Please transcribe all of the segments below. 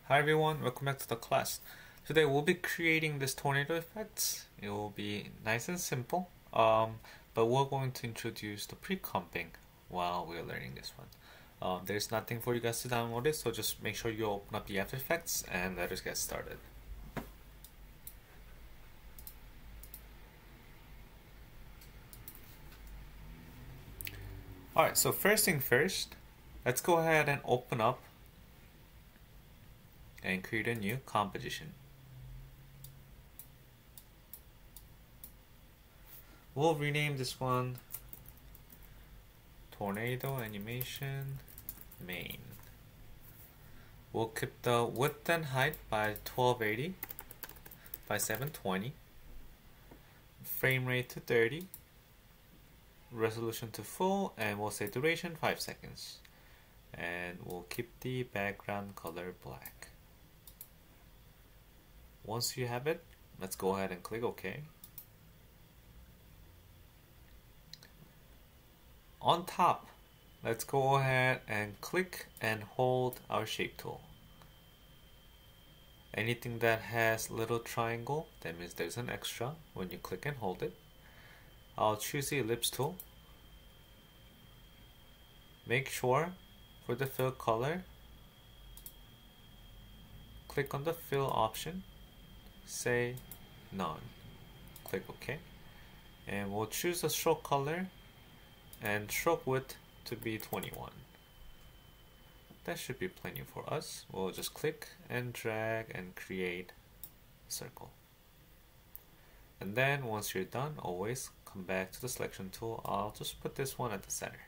Hi everyone, welcome back to the class. Today we'll be creating this tornado effect. It will be nice and simple, but we're going to introduce the pre-comping while we're learning this one. There's nothing for you guys to download it, so just make sure you open up the After Effects and let us get started. Alright, so first thing first, let's go ahead and open up and create a new composition. We'll rename this one Tornado Animation Main. We'll keep the width and height by 1280 by 720, frame rate to 30, resolution to full, and we'll say duration 5 seconds. And we'll keep the background color black. Once you have it, let's go ahead and click OK. On top, let's go ahead and click and hold our shape tool. Anything that has little triangle, that means there's an extra when you click and hold it. I'll choose the ellipse tool. Make sure for the fill color, click on the fill option, say none, click OK, and we'll choose the stroke color and stroke width to be 21. That should be plenty for us. We'll just click and drag and create a circle. And then once you're done, always come back to the selection tool. I'll just put this one at the center.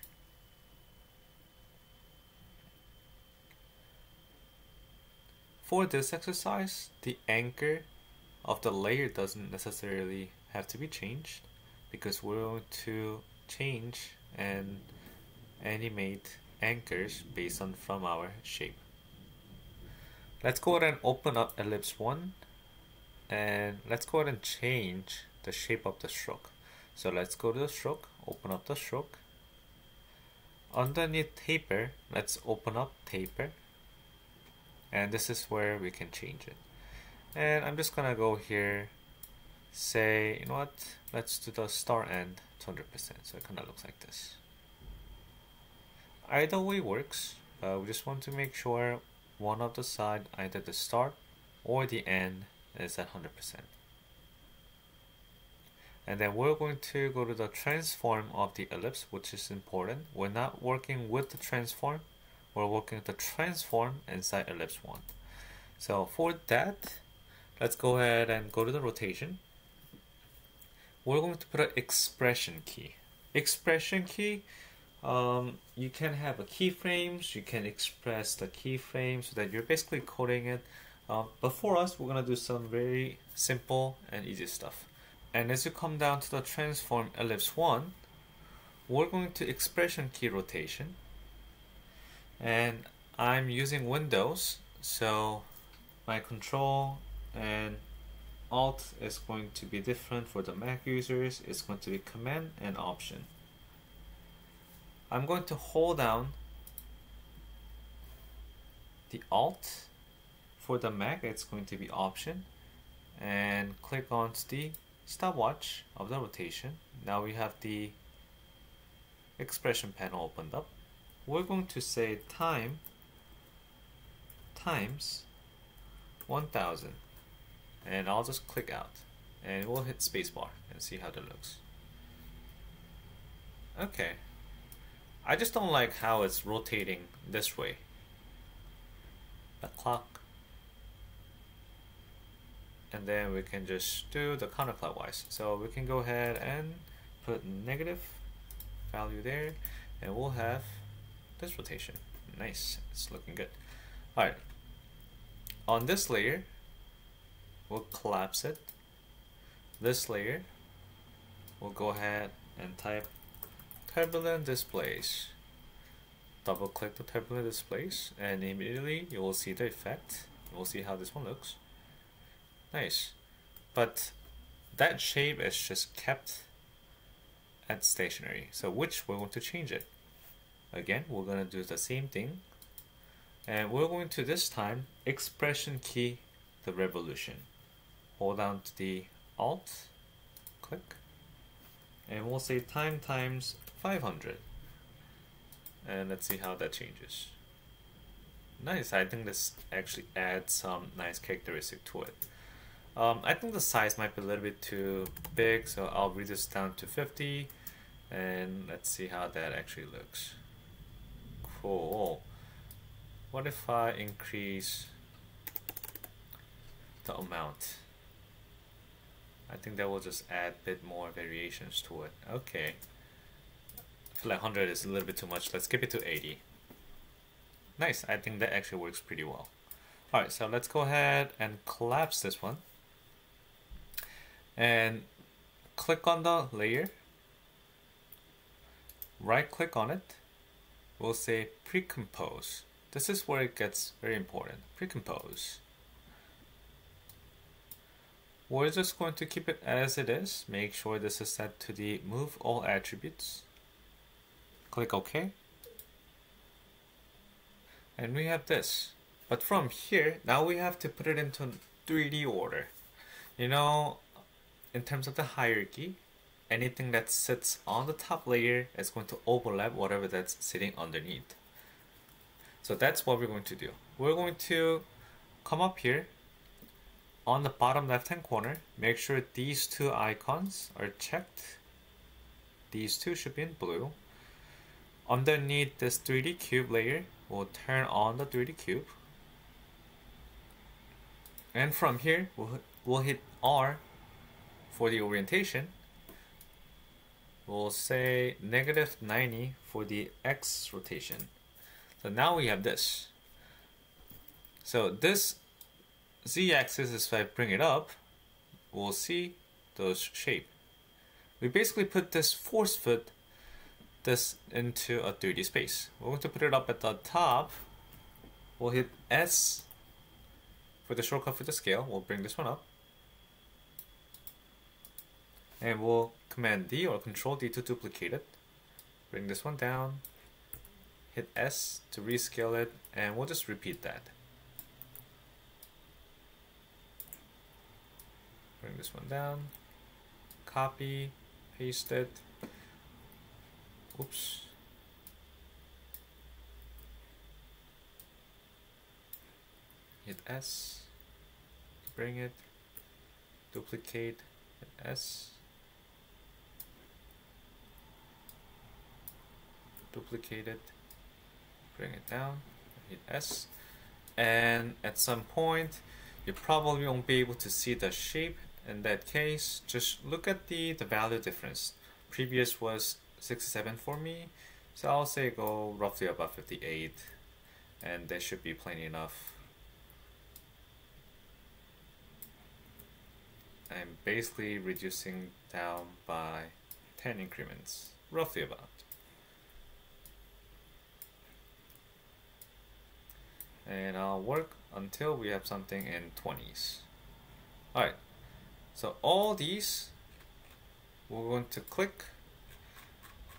For this exercise, the anchor of the layer doesn't necessarily have to be changed because we're going to change and animate anchors based on from our shape. Let's go ahead and open up ellipse 1 and let's go ahead and change the shape of the stroke. So let's go to the stroke, open up the stroke. Underneath taper, let's open up taper, and this is where we can change it. And I'm just gonna go here, say, you know what, let's do the start end to 100%, so it kind of looks like this. Either way works, we just want to make sure one of the side, either the start or the end, is at 100%. And then we're going to go to the transform of the ellipse, which is important. We're not working with the transform, we're working with the transform inside ellipse 1. So for that, let's go ahead and go to the rotation. We're going to put an expression key. Expression key, you can have a keyframes, you can express the keyframe so that you're basically coding it. But for us, we're going to do some very simple and easy stuff. And as you come down to the transform ellipse 1, we're going to expression key rotation. And I'm using Windows, so my control and Alt is going to be different for the Mac users. It's going to be Command and Option. I'm going to hold down the Alt. For the Mac, it's going to be Option, and click on the stopwatch of the rotation. Now we have the expression panel opened up. We're going to say time times 1000, and I'll just click out and we'll hit spacebar and see how that looks. Okay, I just don't like how it's rotating this way, the clock, and then we can just do the counterclockwise. So we can go ahead and put negative value there, and we'll have this rotation. Nice, it's looking good. Alright, on this layer, we'll collapse it. This layer, we'll go ahead and type turbulent displays. Double click the turbulent displays, and immediately you will see the effect. We'll see how this one looks. Nice, but that shape is just kept at stationary. So which we're going to change it. Again, we're going to do the same thing. And we're going to this time expression key the revolution. Hold down to the Alt, click, and we'll say time times 500. And let's see how that changes. Nice, I think this actually adds some nice characteristic to it. I think the size might be a little bit too big, so I'll reduce down to 50, and let's see how that actually looks. Cool. What if I increase the amount? I think that will just add a bit more variations to it. Okay. I feel like 100 is a little bit too much. Let's skip it to 80. Nice, I think that actually works pretty well. Alright, so let's go ahead and collapse this one. And click on the layer. Right click on it. We'll say precompose. This is where it gets very important. Precompose. We're just going to keep it as it is. Make sure this is set to the move all attributes. Click OK. And we have this. But from here, now we have to put it into 3D order. You know, in terms of the hierarchy, anything that sits on the top layer is going to overlap whatever that's sitting underneath. So that's what we're going to do. We're going to come up here on the bottom left hand corner, make sure these two icons are checked. These two should be in blue. Underneath this 3D cube layer, we'll turn on the 3D cube. And from here, we'll hit R for the orientation. We'll say -90 for the X rotation. So now we have this. So this Z-axis, if I bring it up, we'll see those shape. We basically put this fit this into a 3D space. We're going to put it up at the top. We'll hit S for the shortcut for the scale. We'll bring this one up. And we'll Command D or Control D to duplicate it. Bring this one down. Hit S to rescale it, and we'll just repeat that. Bring this one down. Copy, paste it. Oops. Hit S. Bring it. Duplicate. Hit S. Duplicate it, bring it down, hit S, and at some point you probably won't be able to see the shape. In that case, just look at the value difference. Previous was 67 for me, so I'll say go roughly about 58, and that should be plenty enough. I'm basically reducing down by 10 increments, roughly about. And I'll work until we have something in 20s. Alright, so all these, we're going to click,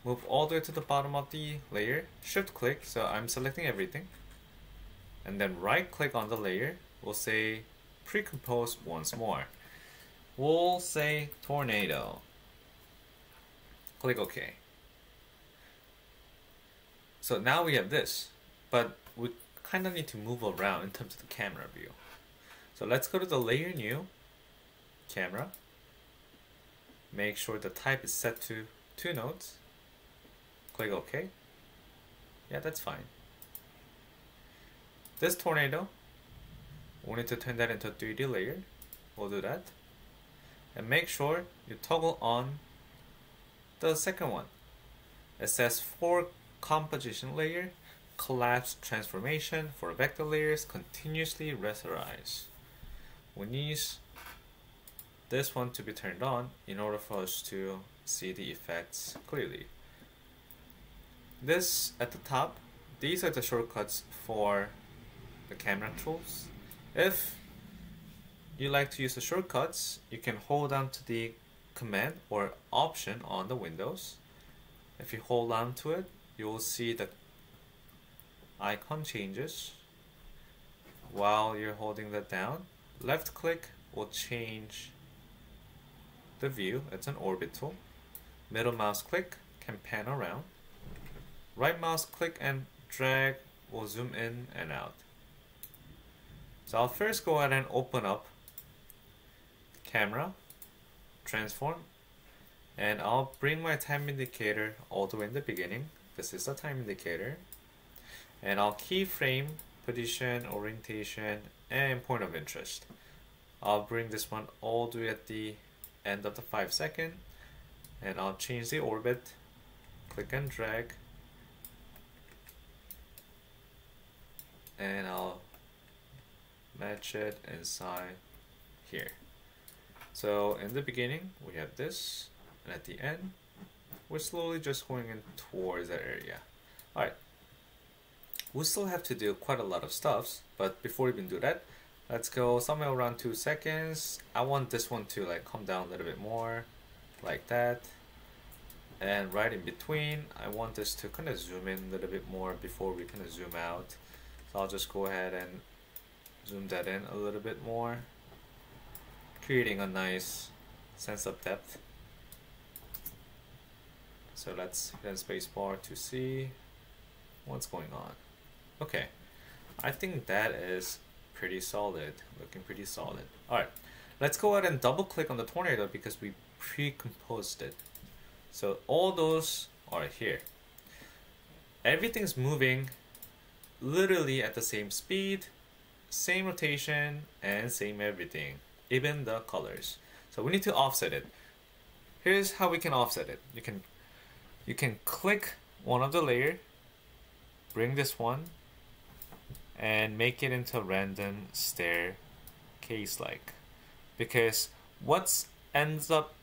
move all the way to the bottom of the layer, shift click, so I'm selecting everything, and then right click on the layer. We'll say precompose once more. We'll say tornado. Click OK. So now we have this, but we kind of need to move around in terms of the camera view. So let's go to the layer new, camera. Make sure the type is set to 2 nodes. Click OK. Yeah, that's fine. This tornado, we need to turn that into a 3D layer. We'll do that. And make sure you toggle on the second one. It says for composition layer, collapse transformation for vector layers continuously rasterize. We need this one to be turned on in order for us to see the effects clearly. This at the top, these are the shortcuts for the camera tools. If you like to use the shortcuts, you can hold on to the command or option on the Windows. If you hold on to it, you will see the icon changes. while you're holding that down, left click will change the view. It's an orbital. Middle mouse click can pan around. Right mouse click and drag will zoom in and out. So I'll first go ahead and open up camera, transform, and I'll bring my time indicator all the way in the beginning. This is the time indicator. And I'll keyframe position, orientation, and point of interest. I'll bring this one all the way at the end of the 5 second, and I'll change the orbit, click and drag, and I'll match it inside here. So in the beginning we have this, and at the end we're slowly just going in towards that area. Alright, we still have to do quite a lot of stuff, but before we even do that, let's go somewhere around 2 seconds. I want this one to like come down a little bit more, like that. And right in between, I want this to kind of zoom in a little bit more before we kind of zoom out. So I'll just go ahead and zoom that in a little bit more, creating a nice sense of depth. So let's hit spacebar to see what's going on. Okay, I think that is pretty solid, looking pretty solid. Alright, let's go ahead and double click on the tornado because we pre-composed it. So all those are here. Everything's moving literally at the same speed, same rotation, and same everything, even the colors. So we need to offset it. Here's how we can offset it. You can click one of the layer, bring this one, and make it into random staircase like, because what ends up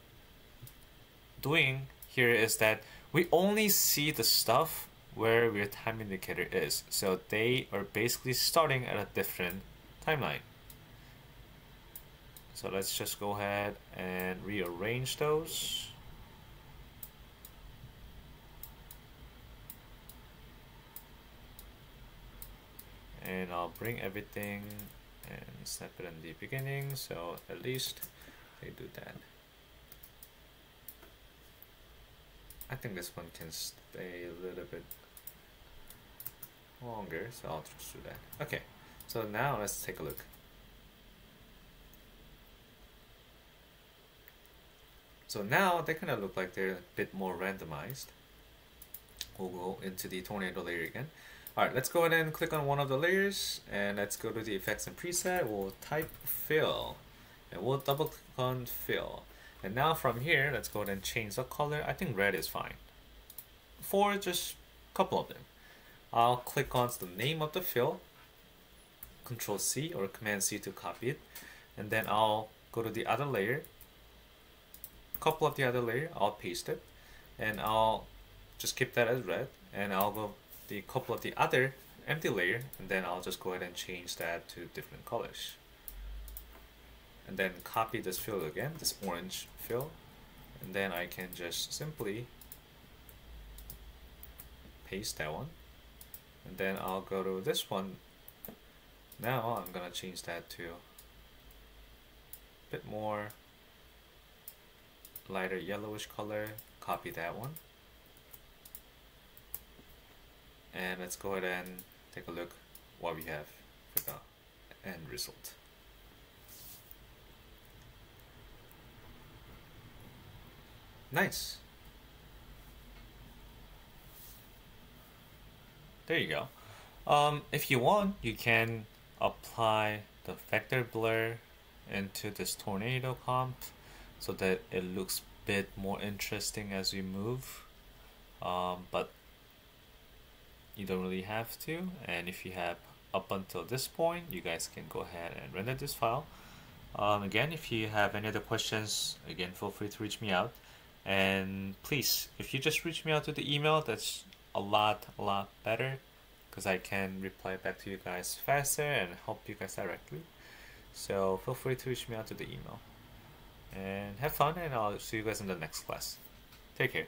doing here is that we only see the stuff where your time indicator is, so they are basically starting at a different timeline. So let's just go ahead and rearrange those. And I'll bring everything and snap it in the beginning, so at least they do that. I think this one can stay a little bit longer, so I'll just do that. Okay, so now let's take a look. So now they kind of look like they're a bit more randomized. We'll go into the tornado layer again. Alright, let's go ahead and click on one of the layers, and let's go to the effects and preset. We'll type fill, and we'll double click on fill. And now from here, let's go ahead and change the color. I think red is fine for just a couple of them. I'll click on the name of the fill, Control C or Command C to copy it, and then I'll go to the other layer, couple of the other layer, I'll paste it, and I'll just keep that as red, and I'll go the couple of the other empty layer, and then I'll just go ahead and change that to different colors, and then copy this fill again, this orange fill, and then I can just simply paste that one, and then I'll go to this one. Now I'm gonna change that to a bit more lighter yellowish color, copy that one, and let's go ahead and take a look what we have for the end result. Nice. There you go. If you want, you can apply the vector blur into this tornado comp so that it looks a bit more interesting as we move, but you don't really have to. And if you have up until this point, you guys can go ahead and render this file. Again, if you have any other questions, again, feel free to reach me out. And please, if you just reach me out to the email, that's a lot better, because I can reply back to you guys faster and help you guys directly. So feel free to reach me out to the email. And have fun, and I'll see you guys in the next class. Take care.